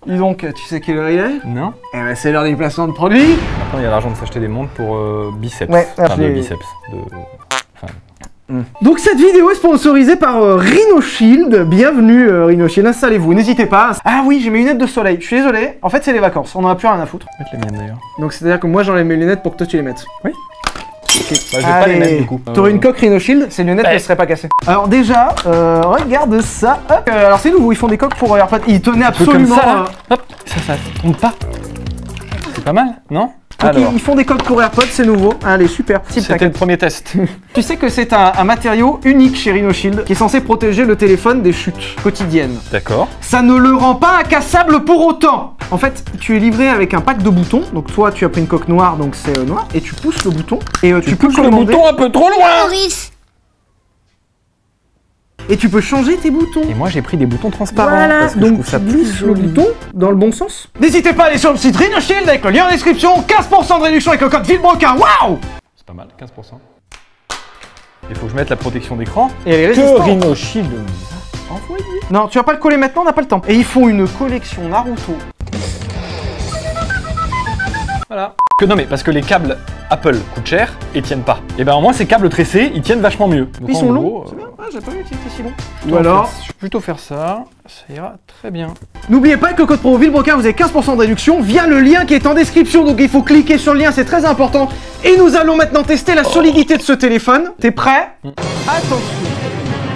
Dis donc, tu sais quelle heure il est? Non. Eh ben c'est l'heure des placements de produits. Maintenant, il y a l'argent de s'acheter des montres pour biceps. Ouais, enfin, de j'ai- biceps. Donc cette vidéo est sponsorisée par Rhino Shield. Bienvenue Rhino Shield, installez-vous, n'hésitez pas. Ah oui, j'ai mes lunettes de soleil, je suis désolé. En fait c'est les vacances, on en a plus rien à foutre. Mettre les miennes d'ailleurs. Donc c'est à dire que moi j'enlève mes lunettes pour que toi tu les mettes. Oui. Ok. Bah, je vais pas les mettre du coup. T'aurais une coque Rhino Shield, ces lunettes ne seraient pas cassées. Alors déjà, regarde ça. Hop. Alors c'est nouveau, ils font des coques pour AirPods. Ils tenaient absolument. Comme ça, là. Hop, ça tombe pas. C'est pas mal, non? Donc, Alors, ils font des coques pour AirPods, c'est nouveau. Allez, super. c'était le premier test. Tu sais que c'est un matériau unique chez Rhino Shield qui est censé protéger le téléphone des chutes quotidiennes. D'accord. Ça ne le rend pas incassable pour autant. En fait, tu es livré avec un pack de boutons. Donc toi, tu as pris une coque noire, donc c'est noir. Et tu pousses le bouton. Et tu peux Pousse le commander. bouton un peu trop loin. Et tu peux changer tes boutons. Et moi j'ai pris des boutons transparents Voilà, parce que je donc trouve ça tu plus glisses le joli. bouton dans le bon sens. N'hésitez pas à aller sur le site Rhino Shield avec le lien en description. 15% de réduction avec le code VILLEBROQUIN. Waouh! C'est pas mal, 15%. Il faut que je mette la protection d'écran. Et elle est résistante. Rhino Shield nous a envoyé. Non, tu vas pas le coller maintenant, on n'a pas le temps. Et ils font une collection Naruto. Voilà. Que non mais parce que les câbles Apple coûtent cher et tiennent pas. Et ben au moins ces câbles tressés, ils tiennent vachement mieux. Donc, Ils en sont gros, longs. C'est bien. Ah, j'ai pas vu qu'ils étaient si longs. plutôt Ou alors, je vais plutôt faire ça, ça ira très bien. n'oubliez pas que le code pro VILLEBROQUIN, vous avez 15% de réduction via le lien qui est en description. Donc il faut cliquer sur le lien, c'est très important. Et nous allons maintenant tester la solidité de ce téléphone. T'es prêt? Attention.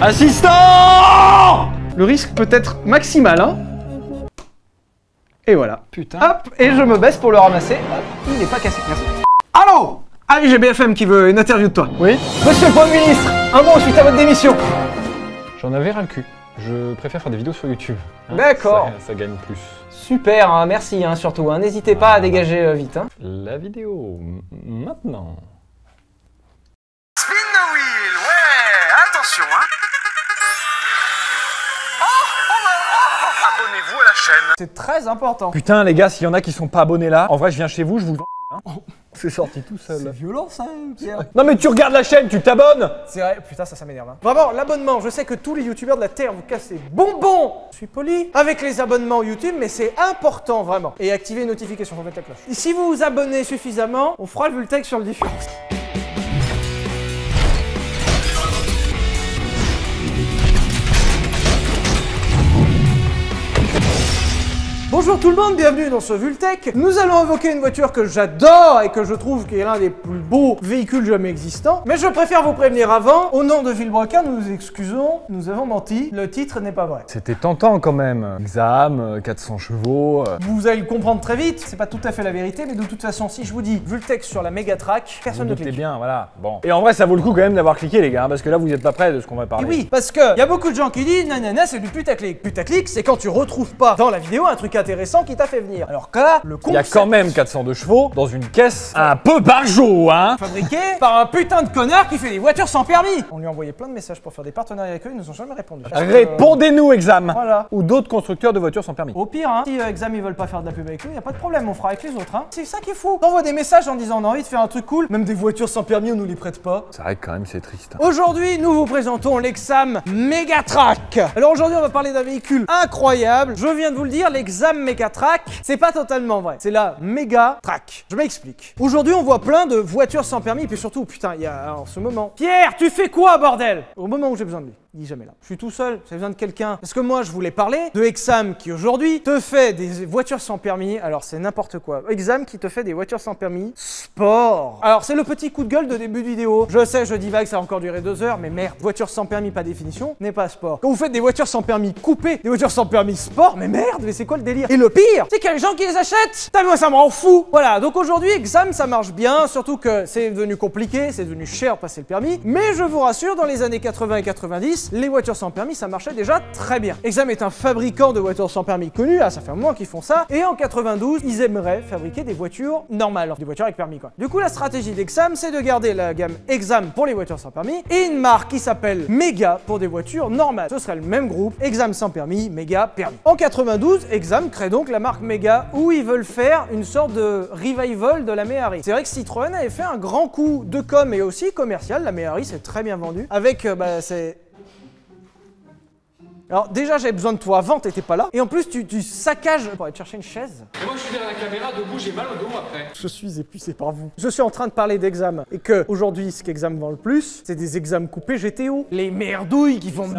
Assistant! Le risque peut être maximal, hein. Et voilà. Putain. Hop, et je me baisse pour le ramasser. Hop, il n'est pas cassé. Merci. Allô? Allez, j'ai BFM qui veut une interview de toi. Oui. Monsieur le Premier ministre, un mot suite à votre démission. J'en avais ras le cul. Je préfère faire des vidéos sur YouTube. Hein, D'accord. Ça gagne plus. Super, hein, merci hein, surtout. Hein. N'hésitez pas à dégager vite. Hein. La vidéo, maintenant. Spin the wheel, ouais, attention, hein. Abonnez-vous à la chaîne. C'est très important. Putain les gars, s'il y en a qui sont pas abonnés là, en vrai je viens chez vous, je vous hein. C'est sorti tout seul. Violent ça, Pierre. Non mais tu regardes la chaîne, tu t'abonnes. C'est vrai, putain, ça m'énerve. Hein. Vraiment, l'abonnement, je sais que tous les youtubeurs de la Terre vous cassent les bonbons. Je suis poli avec les abonnements YouTube, mais c'est important vraiment. Et activez les notifications, faut mettre la cloche. Et si vous vous abonnez suffisamment, on fera le Vultec sur le différence. Bonjour tout le monde, bienvenue dans ce Vultec. Nous allons évoquer une voiture que j'adore et que je trouve qui est l'un des plus beaux véhicules jamais existants. Mais je préfère vous prévenir avant, au nom de Villebrequin, nous nous excusons, nous avons menti, le titre n'est pas vrai. C'était tentant quand même. Exam, 400 chevaux. Vous allez le comprendre très vite, c'est pas tout à fait la vérité, mais de toute façon, si je vous dis Vultec sur la Megatrack, personne ne Vous doutez clique. bien, voilà. Bon. Et en vrai, ça vaut le coup quand même d'avoir cliqué les gars, hein, parce que là vous êtes pas prêts de ce qu'on va Et parler. oui, parce que y a beaucoup de gens qui disent nanana c'est du putaclic. Putaclic, c'est quand tu retrouves pas dans la vidéo un truc intéressant qui t'a fait venir. Alors que là, le Il y a concept quand même 402 chevaux dans une caisse un peu barjot, hein. fabriqué par un putain de connard qui fait des voitures sans permis. On lui a envoyé plein de messages pour faire des partenariats avec eux, ils nous ont jamais répondu. Répondez-nous, Exam. Voilà. Ou d'autres constructeurs de voitures sans permis. Au pire, hein, si Exam ils veulent pas faire de la pub avec nous, y a pas de problème, on fera avec les autres. Hein. C'est ça qui est fou. T'envoies des messages en disant on a envie de faire un truc cool, même des voitures sans permis on nous les prête pas. C'est vrai que quand même c'est triste. Aujourd'hui, nous vous présentons l'Exam Megatrack. Alors aujourd'hui, on va parler d'un véhicule incroyable. Je viens de vous le dire, l'Exam Megatrack, c'est pas totalement vrai. C'est la Megatrack. Je m'explique. Aujourd'hui, on voit plein de voitures sans permis, et puis surtout, putain, il y a en ce moment. Pierre, tu fais quoi, bordel? Au moment où j'ai besoin de lui. Il est jamais là. Je suis tout seul, j'ai besoin de quelqu'un. Parce que moi, je voulais parler de Exam qui aujourd'hui te fait des voitures sans permis. Alors, c'est n'importe quoi. Exam qui te fait des voitures sans permis sport. Alors, c'est le petit coup de gueule de début de vidéo. Je sais, je divague, ça va encore durer 2 heures, mais merde, voiture sans permis, pas définition, n'est pas sport. Quand vous faites des voitures sans permis coupées, des voitures sans permis sport, mais merde, mais c'est quoi le délire? Et le pire, c'est qu'il y a des gens qui les achètent. Putain, moi, ça me rend fou. Voilà, donc aujourd'hui, Exam, ça marche bien, surtout que c'est devenu compliqué, c'est devenu cher passer le permis. Mais je vous rassure, dans les années 80 et 90, les voitures sans permis, ça marchait déjà très bien. Exam est un fabricant de voitures sans permis connu, ça fait un moment qu'ils font ça, et en 92, ils aimeraient fabriquer des voitures normales, des voitures avec permis quoi. Du coup, la stratégie d'Exam, c'est de garder la gamme Exam pour les voitures sans permis, et une marque qui s'appelle Mega pour des voitures normales. Ce serait le même groupe, Exam sans permis, Mega permis. En 92, Exam crée donc la marque Mega, où ils veulent faire une sorte de revival de la Méhari. C'est vrai que Citroën avait fait un grand coup de com et aussi commercial, la Méhari s'est très bien vendue, avec, c'est... Alors déjà j'avais besoin de toi avant, t'étais pas là. Et en plus tu saccages pour aller te chercher une chaise. Et moi je suis derrière la caméra, debout, j'ai mal au dos après. Je suis épuisé par vous. Je suis en train de parler d'Exam. Et que aujourd'hui ce qu'Exam vend le plus, c'est des Exam coupés GTO. Les merdouilles qui font...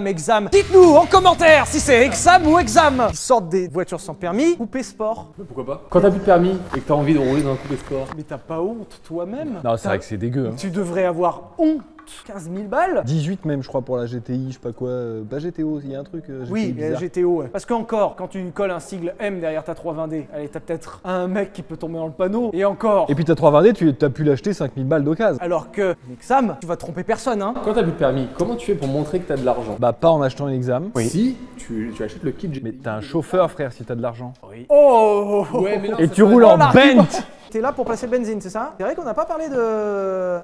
Exam. Dites-nous en commentaire si c'est Exam ou Exam. Ils sortent des voitures sans permis, coupé sport. Mais pourquoi pas? Quand t'as plus de permis et que t'as envie de rouler dans un coupé sport. Mais t'as pas honte toi-même? Non, c'est vrai que c'est dégueu. Hein. Tu devrais avoir honte. 15 000 balles. 18 même je crois pour la GTI, je sais pas quoi, pas GTO, il y a un truc GTI Oui, bizarre. GTO, ouais. Parce qu'encore, quand tu colles un sigle M derrière ta 320D, allez, t'as peut-être un mec qui peut tomber dans le panneau, et encore. Et puis ta 320D, t'as pu l'acheter 5000 balles d'occasion. Alors que, Exam, tu vas tromper personne, hein. Quand t'as plus de permis, comment tu fais pour montrer que t'as de l'argent? Bah pas en achetant une exam. Si, tu achètes le kit GTI. Mais t'as un chauffeur frère si t'as de l'argent. Oh. Ouais, mais non, Et ça tu se roules fait- en Bent. T'es là pour passer le benzine, c'est ça? C'est vrai qu'on n'a pas parlé de...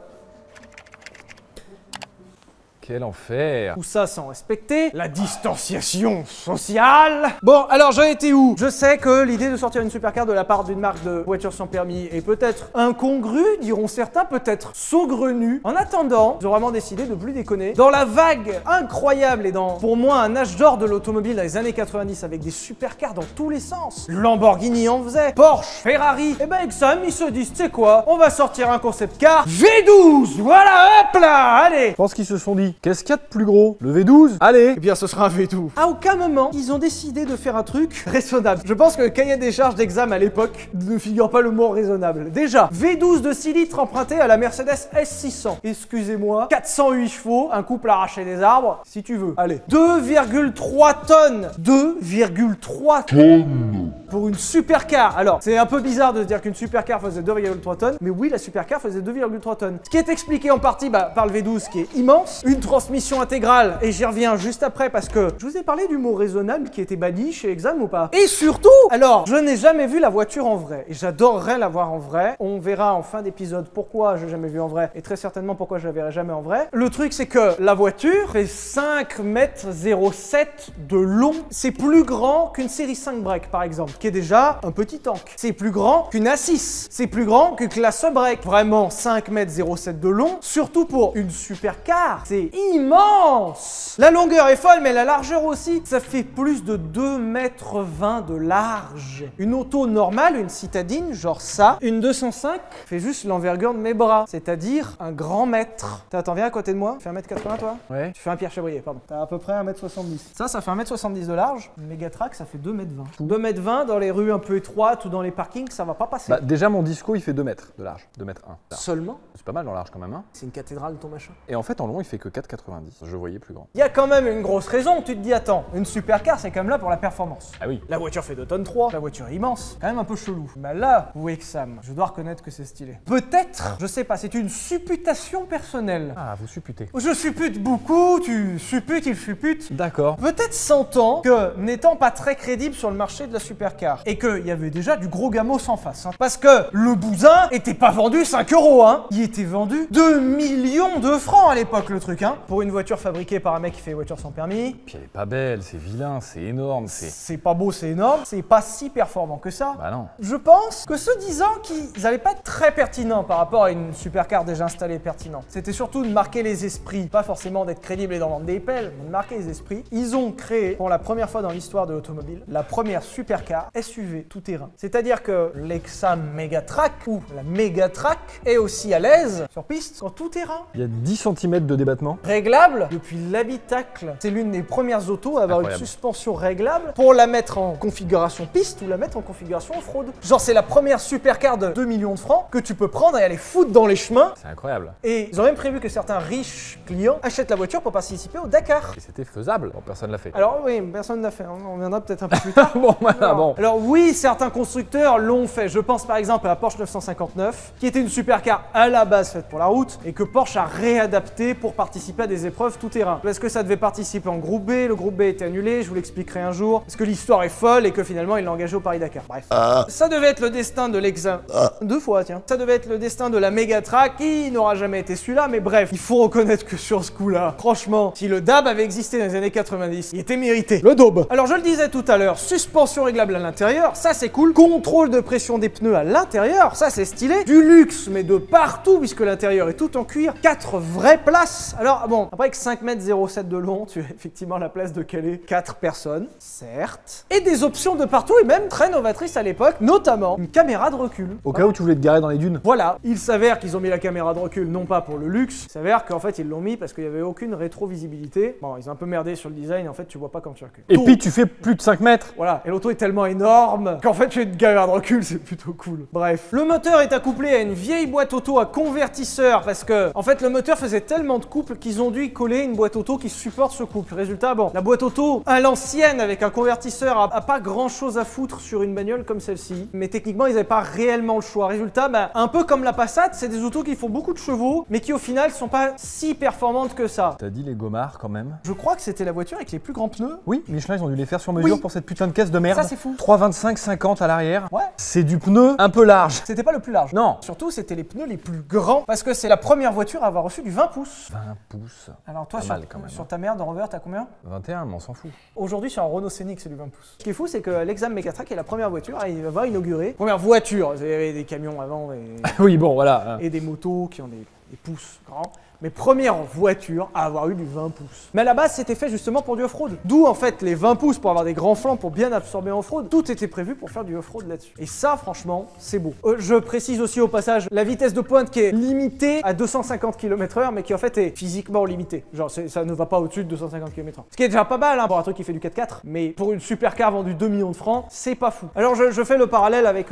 Quel enfer. Tout ça sans respecter la distanciation sociale. Bon, alors j'en étais où? Je sais que l'idée de sortir une supercar de la part d'une marque de voitures sans permis est peut-être incongrue, diront certains, peut-être saugrenue. En attendant, ils ont vraiment décidé de plus déconner. Dans la vague incroyable et dans, pour moi, un âge d'or de l'automobile dans les années 90 avec des supercars dans tous les sens. Lamborghini en faisait, Porsche, Ferrari. Et ben Exam, ils se disent, tu sais quoi? On va sortir un concept car V12. Voilà, hop là, allez. Je pense qu'ils se sont dit, qu'est-ce qu'il y a de plus gros? Le V12? Allez. Eh bien, ce sera un V12. À aucun moment, ils ont décidé de faire un truc raisonnable. Je pense que le cahier des charges d'Exam à l'époque ne figure pas le mot raisonnable. Déjà, V12 de 6 litres emprunté à la Mercedes S600. Excusez-moi, 408 chevaux, un couple arraché des arbres, si tu veux. Allez, 2,3 tonnes. 2,3 tonnes pour une supercar. Alors, c'est un peu bizarre de se dire qu'une supercar faisait 2,3 tonnes, mais oui, la supercar faisait 2,3 tonnes. Ce qui est expliqué en partie par le V12 qui est immense, une transmission intégrale, et j'y reviens juste après parce que je vous ai parlé du mot raisonnable qui était banni chez Exam ou pas. Et surtout, alors, je n'ai jamais vu la voiture en vrai, et j'adorerais la voir en vrai. On verra en fin d'épisode pourquoi je l'ai jamais vue en vrai, et très certainement pourquoi je la verrai jamais en vrai. Le truc, c'est que la voiture fait 5,07 m de long. C'est plus grand qu'une série 5 break, par exemple, qui est déjà un petit tank. C'est plus grand qu'une A6. C'est plus grand que classe break. Vraiment 5,07 m de long, surtout pour une supercar. C'est immense. La longueur est folle, mais la largeur aussi. Ça fait plus de 2,20 m de large. Une auto normale, une citadine, genre ça, une 205, fait juste l'envergure de mes bras, c'est-à-dire un grand mètre. Attends, viens à côté de moi. Tu fais 1m80 toi? Ouais. Tu fais un Pierre Chabrier, pardon. T'as à peu près 1m70. Ça fait 1m70 de large. Une Megatrack, ça fait 2,20 m. 2,20 m dans les rues un peu étroites ou dans les parkings, ça va pas passer. Bah déjà mon disco il fait 2 mètres de large, 2 mètres 1. Seulement? C'est pas mal en large quand même hein. C'est une cathédrale ton machin. Et en fait en long il fait que 4,90. Je voyais plus grand. Il y a quand même une grosse raison, tu te dis attends, une supercar c'est quand même là pour la performance. Ah oui. La voiture fait 2 tonnes 3, la voiture est immense, quand même un peu chelou. Mais là, où Exam, je dois reconnaître que c'est stylé. Peut-être, je sais pas, c'est une supputation personnelle. Ah vous supputez. Je suppute beaucoup, tu supputes, il suppute. D'accord. Peut-être sentant que, n'étant pas très crédible sur le marché de la supercar, et qu'il y avait déjà du gros gamos en face. Hein. Parce que le bousin était pas vendu 5 €, hein. Il était vendu 2 millions de francs à l'époque, le truc, hein. Pour une voiture fabriquée par un mec qui fait voiture sans permis. Puis elle est pas belle, c'est vilain, c'est énorme, c'est... C'est pas beau, c'est énorme, c'est pas si performant que ça. Bah non. Je pense que ceux disant qu'ils allaient pas être très pertinents par rapport à une supercar déjà installée pertinente, c'était surtout de marquer les esprits, pas forcément d'être crédible et d'en vendre des pelles, mais de marquer les esprits. Ils ont créé, pour la première fois dans l'histoire de l'automobile, la première supercar SUV tout-terrain. C'est-à-dire que l'Exam Megatrack, ou la Megatrack, est aussi à l'aise sur piste en tout-terrain. Il y a 10 cm de débattement. Réglable depuis l'habitacle. C'est l'une des premières autos à avoir Incroyable. une suspension réglable pour la mettre en configuration piste ou la mettre en configuration off-road. Genre c'est la première supercar de 2 millions de francs que tu peux prendre et aller foutre dans les chemins. C'est incroyable. Et ils ont même prévu que certains riches clients achètent la voiture pour participer au Dakar. Et c'était faisable. Bon personne l'a fait. Alors oui, personne ne l'a fait, on reviendra peut-être un peu plus tard. Bon voilà, bon. Alors oui, certains constructeurs l'ont fait. Je pense par exemple à la Porsche 959, qui était une supercar à la base faite pour la route, et que Porsche a réadapté pour participer à des épreuves tout-terrain. Parce que ça devait participer en groupe B, le groupe B était annulé, je vous l'expliquerai un jour, parce que l'histoire est folle et que finalement il l'a engagé au Paris-Dakar. Bref. Ça devait être le destin de l'Exam. 2 fois, tiens. Ça devait être le destin de la Megatrack, qui n'aura jamais été celui-là, mais bref, il faut reconnaître que sur ce coup-là, franchement, si le DAB avait existé dans les années 90, il était mérité. Le daube. Alors je le disais tout à l'heure, suspension réglable à l'intérieur, ça c'est cool. Contrôle de pression des pneus à l'intérieur, ça c'est stylé. Du luxe, mais de partout, puisque l'intérieur est tout en cuir. 4 vraies places. Alors Alors bon, après avec 5,07 m de long, tu as effectivement la place de caler 4 personnes, certes. Et des options de partout, et même très novatrices à l'époque, notamment une caméra de recul. Au cas où tu voulais te garer dans les dunes. Voilà, il s'avère qu'ils ont mis la caméra de recul non pas pour le luxe, il s'avère qu'en fait ils l'ont mis parce qu'il n'y avait aucune rétrovisibilité. Bon, ils ont un peu merdé sur le design, en fait tu vois pas quand tu recules. Et puis tu fais plus de 5 mètres. Voilà, et l'auto est tellement énorme qu'en fait tu as une caméra de recul, c'est plutôt cool. Bref, le moteur est accouplé à une vieille boîte auto à convertisseur parce que en fait le moteur faisait tellement de couple qu'ils ont dû y coller une boîte auto qui supporte ce couple. Résultat, bon, la boîte auto à l'ancienne avec un convertisseur a pas grand chose à foutre sur une bagnole comme celle-ci, mais techniquement ils n'avaient pas réellement le choix. Résultat, bah, un peu comme la Passat, c'est des autos qui font beaucoup de chevaux mais qui au final sont pas si performantes que ça. T'as dit les gommards quand même. Je crois que c'était la voiture avec les plus grands pneus. Oui, Michelin ils ont dû les faire sur mesure pour cette putain de caisse de merde. Ça c'est fou. 3,25-50 à l'arrière. Ouais. C'est du pneu un peu large. C'était pas le plus large. Non. Surtout c'était les pneus les plus grands parce que c'est la première voiture à avoir reçu du 20 pouces. 20 pouces. Alors toi Pas sur, mal, quand même, sur hein. ta merde de Rover t'as combien? 21, mais on s'en fout. Aujourd'hui sur un Renault Scénic c'est du 20 pouces. Ce qui est fou c'est que l'Exam Megatrack est la première voiture à y avoir inauguré. Première voiture, il y avait des camions avant Oui, bon, voilà. et des motos qui ont des pouces grands. Mais première voiture à avoir eu du 20 pouces. Mais à la base, c'était fait justement pour du off-road. D'où en fait les 20 pouces pour avoir des grands flancs pour bien absorber en off-road. Tout était prévu pour faire du off-road là-dessus. Et ça, franchement, c'est beau. Je précise aussi au passage la vitesse de pointe qui est limitée à 250 km/h, mais qui en fait est physiquement limitée. Genre, ça ne va pas au-dessus de 250 km/h. Ce qui est déjà pas mal hein, pour un truc qui fait du 4x4, mais pour une supercar vendue 2 millions de francs, c'est pas fou. Alors, je fais le parallèle avec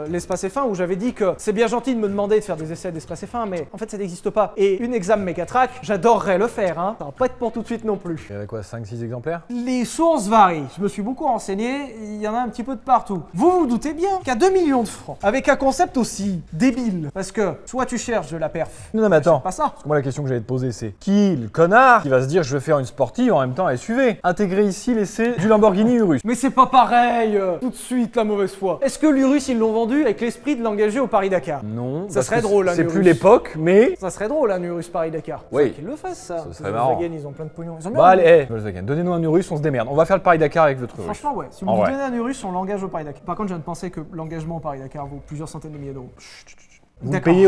l'espace F1 où j'avais dit que c'est bien gentil de me demander de faire des essais d'espace F1, mais en fait, ça n'existe pas. Et une Exam Megatrack, j'adorerais le faire, hein. Ça va pas être pour tout de suite non plus. Il y avait quoi, 5-6 exemplaires? Les sources varient. Je me suis beaucoup renseigné, il y en a un petit peu de partout. Vous vous doutez bien qu'à 2 millions de francs, avec un concept aussi débile, parce que soit tu cherches de la perf, Non, mais attends. pas ça. Parce que moi, la question que j'allais te poser, c'est qui le connard qui va se dire je vais faire une sportive en même temps SUV? Intégrer ici l'essai du Lamborghini Urus. Mais c'est pas pareil, tout de suite la mauvaise foi. Est-ce que l'Urus ils l'ont vendu avec l'esprit de l'engager au Paris-Dakar? Non. Ça parce serait que drôle, un C'est Urus. plus l'époque, mais. Ça serait drôle un Urus Paris-Dakar. Oui. Faut qu'ils le fassent ça. Ce serait Les marrant. Volkswagen, ils ont plein de pognon. Ils ont bien Bah allez, hey, Volkswagen, donnez-nous un Urus, on se démerde. On va faire le Paris-Dakar avec votre Urus. Franchement, ouais. Si vous En nous vrai. donnez un Urus, on l'engage au Paris-Dakar. Par contre, je viens de penser que l'engagement au Paris-Dakar vaut plusieurs centaines de milliers d'euros. Vous le D'accord. payez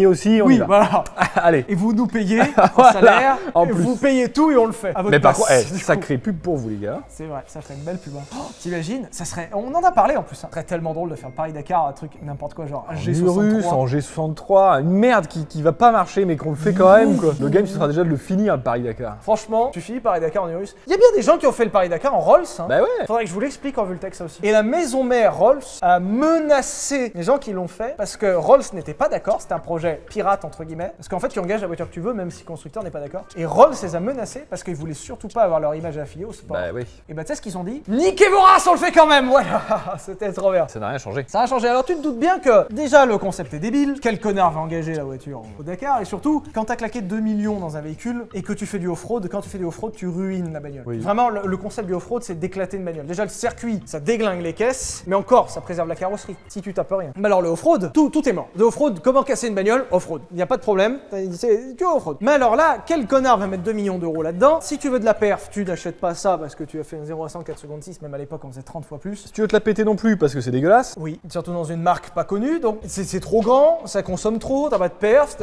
aussi, on y Oui, va. voilà. Allez. Et vous nous payez Voilà, en salaire, en et plus. vous payez tout et on le fait. À votre Mais par place, contre, du coup. sacrée pub pour vous les gars. C'est vrai, ça ferait une belle pub. Hein. Oh, t'imagines, ça serait. On en a parlé en plus. Ça serait tellement drôle de faire le Paris-Dakar, un truc n'importe quoi, genre un Urus G63. en G63, une merde qui va pas marcher mais qu'on le fait quand même quoi. Le game ce sera déjà de le finir le Paris-Dakar. Franchement, tu finis Paris-Dakar en Urus. Il y a bien des gens qui ont fait le Paris-Dakar en Rolls. Hein. Bah ouais. Faudrait que je vous l'explique en Vultec ça aussi. Et la maison mère Rolls a menacé les gens qui l'ont fait parce que Rolls n'était pas d'accord. C'était un projet pirate entre guillemets. Parce qu'en fait, tu engages la voiture que tu veux même si le constructeur n'est pas d'accord. Et Rolls les a menacés parce qu'ils voulaient surtout pas avoir leur image affiliée au sport. Bah oui. Et bah tu sais ce qu'ils ont dit? Niquez vos races, on le fait quand même. Voilà, c'était trop bien. Ça n'a rien changé. Ça a changé. Alors tu te doutes bien que déjà le concept est débile. Quel connard va engager la voiture au Dakar? Et surtout, quand t'as claqué 2 millions dans un véhicule et que tu fais du off-road, quand tu fais du off-road, tu ruines la bagnole. Oui. Vraiment, le concept du off-road, c'est d'éclater une bagnole. Déjà, le circuit, ça déglingue les caisses, mais encore, ça préserve la carrosserie. Si tu tapes rien. Mais alors le off-road, tout est mort. De off-road, comment casser une bagnole? Off-road. Il n'y a pas de problème. C'est du off-road. Mais alors là, quel connard va mettre 2 millions d'euros là-dedans? Si tu veux de la perf, tu n'achètes pas ça parce que tu as fait un 0 à 100 4 secondes 6, même à l'époque on faisait 30 fois plus. Si tu veux te la péter non plus parce que c'est dégueulasse. Oui, surtout dans une marque pas connue, donc c'est trop grand, ça consomme trop, t'as pas de perf,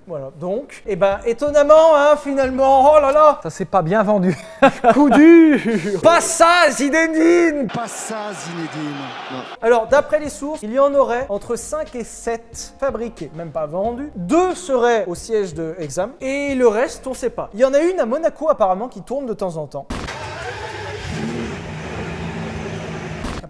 voilà. Donc, et ben étonnamment, hein, finalement, oh là là, Ça s'est pas bien vendu. coup dur. Pas ça, Zinedine. Pas ça, Zinedine. Non. Alors, d'après les sources, il y en aurait entre 5 et 7 fabriqués, même pas vendus. 2 seraient au siège de Exam, et le reste, on sait pas. Il y en a une à Monaco apparemment qui tourne de temps en temps.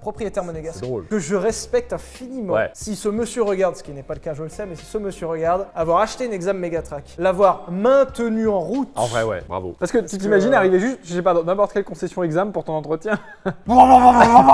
Propriétaire monégasque, C'est drôle. que je respecte infiniment. Ouais. Si ce monsieur regarde, ce qui n'est pas le cas, je le sais, mais si ce monsieur regarde, avoir acheté une Exam Megatrack, l'avoir maintenu en route. En vrai ouais, bravo. Parce que tu t'imagines arriver juste, je sais pas, dans n'importe quelle concession Exam pour ton entretien.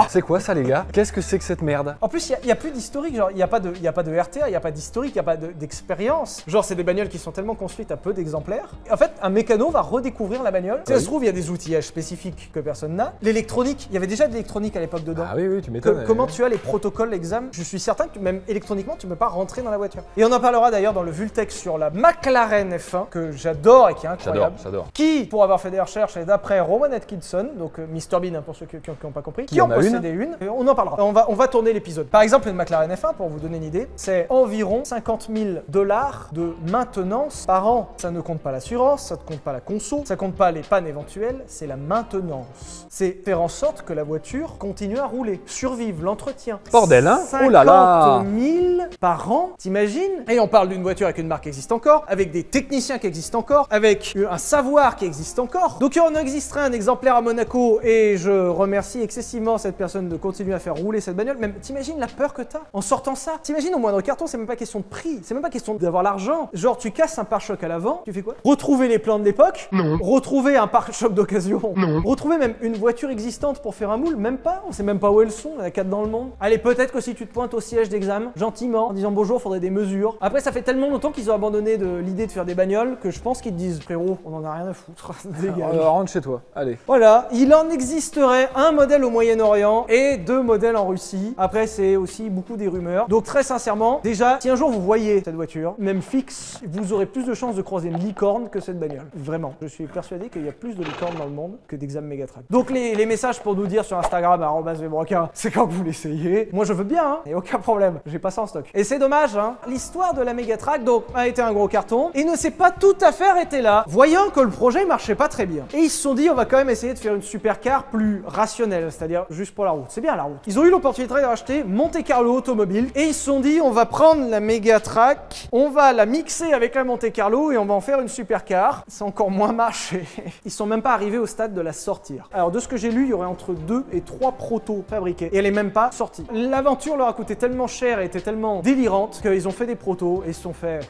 C'est quoi ça les gars? Qu'est-ce que c'est que cette merde? En plus, il y a plus d'historique, genre il y a pas de RTA, il y a pas d'historique, il y a pas d'expérience. Genre c'est des bagnoles qui sont tellement construites à peu d'exemplaires. En fait, un mécano va redécouvrir la bagnole. Si ça se trouve, il y a des outillages spécifiques que personne n'a. L'électronique, il y avait déjà de l'électronique à l'époque dedans. Ah oui, oui, tu m'étonnes. Comment tu as les protocoles exam? Je suis certain que même électroniquement, tu ne peux pas rentrer dans la voiture. Et on en parlera d'ailleurs dans le Vultech sur la McLaren F1, que j'adore et qui est incroyable. J'adore. Qui, pour avoir fait des recherches, est d'après Rowan Atkinson, donc Mr Bean, hein, pour ceux qui n'ont pas compris, qui en possédait une. Et on en parlera. On va tourner l'épisode. Par exemple, une McLaren F1, pour vous donner une idée, c'est environ 50 000 $ de maintenance par an. Ça ne compte pas l'assurance, ça ne compte pas la conso, ça ne compte pas les pannes éventuelles, c'est la maintenance. C'est faire en sorte que la voiture continue à rouler, survive, l'entretien. Bordel, hein? 50 Oh là là 000 par an, t'imagines? Et on parle d'une voiture avec une marque qui existe encore, avec des techniciens qui existent encore, avec un savoir qui existe encore. Donc il en existerait un exemplaire à Monaco et je remercie excessivement cette personne de continuer à faire rouler cette bagnole. Même t'imagines la peur que t'as en sortant ça? T'imagines au moindre carton, c'est même pas question de prix, c'est même pas question d'avoir l'argent. Genre tu casses un pare-choc à l'avant, tu fais quoi? Retrouver les plans de l'époque? Non. Retrouver un pare-choc d'occasion? Non. Retrouver même une voiture existante pour faire un moule? Même pas, on sait même pas où elles sont, il y en a 4 dans le monde. Allez, peut-être que si tu te pointes au siège d'examen, gentiment, en disant bonjour, faudrait des mesures. Après, ça fait tellement longtemps qu'ils ont abandonné de l'idée de faire des bagnoles que je pense qu'ils te disent frérot, on en a rien à foutre. Dégage. Rentre chez toi, allez. Voilà, il en existerait un modèle au Moyen-Orient et 2 modèles en Russie. Après, c'est aussi beaucoup des rumeurs. Donc très sincèrement, déjà, si un jour vous voyez cette voiture, même fixe, vous aurez plus de chances de croiser une licorne que cette bagnole. Vraiment. Je suis persuadé qu'il y a plus de licornes dans le monde que d'exam Megatrack. Donc les messages pour nous dire sur Instagram, @vbroca, c'est quand vous l'essayez. Moi je veux bien, hein, et aucun problème. J'ai pas ça en stock. Et c'est dommage, hein. L'histoire de la Megatrack, donc, a été un gros carton et ne s'est pas tout à fait arrêté là, voyant que le projet marchait pas très bien. Et ils se sont dit, on va quand même essayer de faire une supercar plus rationnelle, c'est-à-dire juste pour la route. C'est bien la route. Ils ont eu l'opportunité de racheter Monte Carlo Automobile et ils se sont dit, on va prendre la Megatrack, on va la mixer avec la Monte Carlo et on va en faire une supercar. C'est encore moins marché. Ils sont même pas arrivés au stade de la sortir. Alors de ce que j'ai lu, il y aurait entre 2 et 3 protos fabriqués et elle est même pas sortie. L'aventure leur a coûté tellement cher et était tellement délirante qu'ils ont fait des protos et ils se sont fait,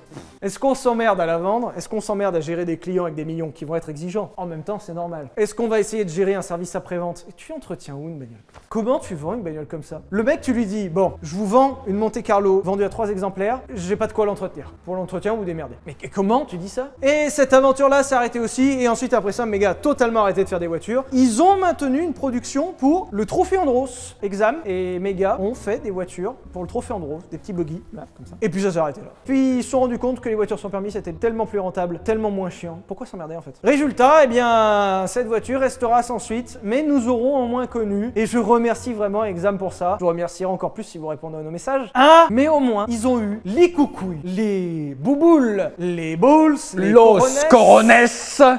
est-ce qu'on s'emmerde à la vendre? Est-ce qu'on s'emmerde à gérer des clients avec des millions qui vont être exigeants? En même temps, c'est normal. Est-ce qu'on va essayer de gérer un service après-vente? Et tu entretiens où une bagnole? Comment tu vends une bagnole comme ça? Le mec, tu lui dis, bon, je vous vends une Monte Carlo vendue à 3 exemplaires, j'ai pas de quoi l'entretenir. Pour l'entretien, vous démerdez. Mais comment tu dis ça? Et cette aventure-là s'est arrêtée aussi et ensuite après ça, Mega a totalement arrêté de faire des voitures. Ils ont maintenu une production pour le Trophée Andros. Exam et Mega ont fait des voitures pour le Trophée Andros, des petits buggy, là, comme ça. Et puis ça s'est arrêté là. Puis ils se sont rendus compte que les voitures sans permis c'était tellement plus rentable, tellement moins chiant. Pourquoi s'emmerder en fait? Résultat, eh bien, cette voiture restera sans suite, mais nous aurons au moins connu. Et je remercie vraiment Exam pour ça. Je vous remercierai encore plus si vous répondez à nos messages. Ah, mais au moins, ils ont eu les coucouilles, les bouboules, les balls, les Los Corones,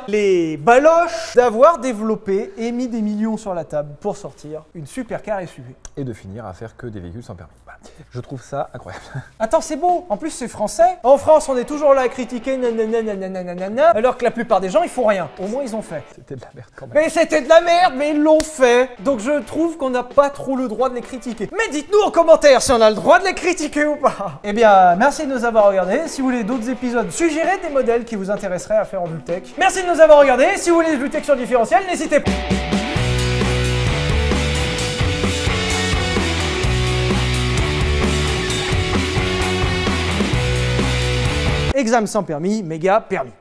les baloches d'avoir développé et mis des millions sur la table pour sortir une supercar SUV. et de finir à faire que des véhicules sans permis. Voilà. Je trouve ça incroyable. Attends, c'est beau. En plus, c'est français. En France, on est toujours là à critiquer nanana, alors que la plupart des gens, ils font rien. Au moins, ils ont fait. C'était de la merde quand même. Mais c'était de la merde, mais ils l'ont fait. Donc je trouve qu'on n'a pas trop le droit de les critiquer. Mais dites-nous en commentaire si on a le droit de les critiquer ou pas. Eh bien, merci de nous avoir regardés. Si vous voulez d'autres épisodes, suggérez des modèles qui vous intéresseraient à faire en Vultech. Merci de nous avoir regardés. Si vous voulez des Vultech sur différentiel, n'hésitez pas. Examen sans permis, méga permis.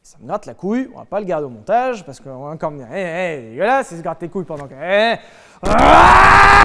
Ça me gratte la couille, on va pas le garder au montage parce qu'on va encore me dire, dégueulasse, il se gratte les couilles pendant que...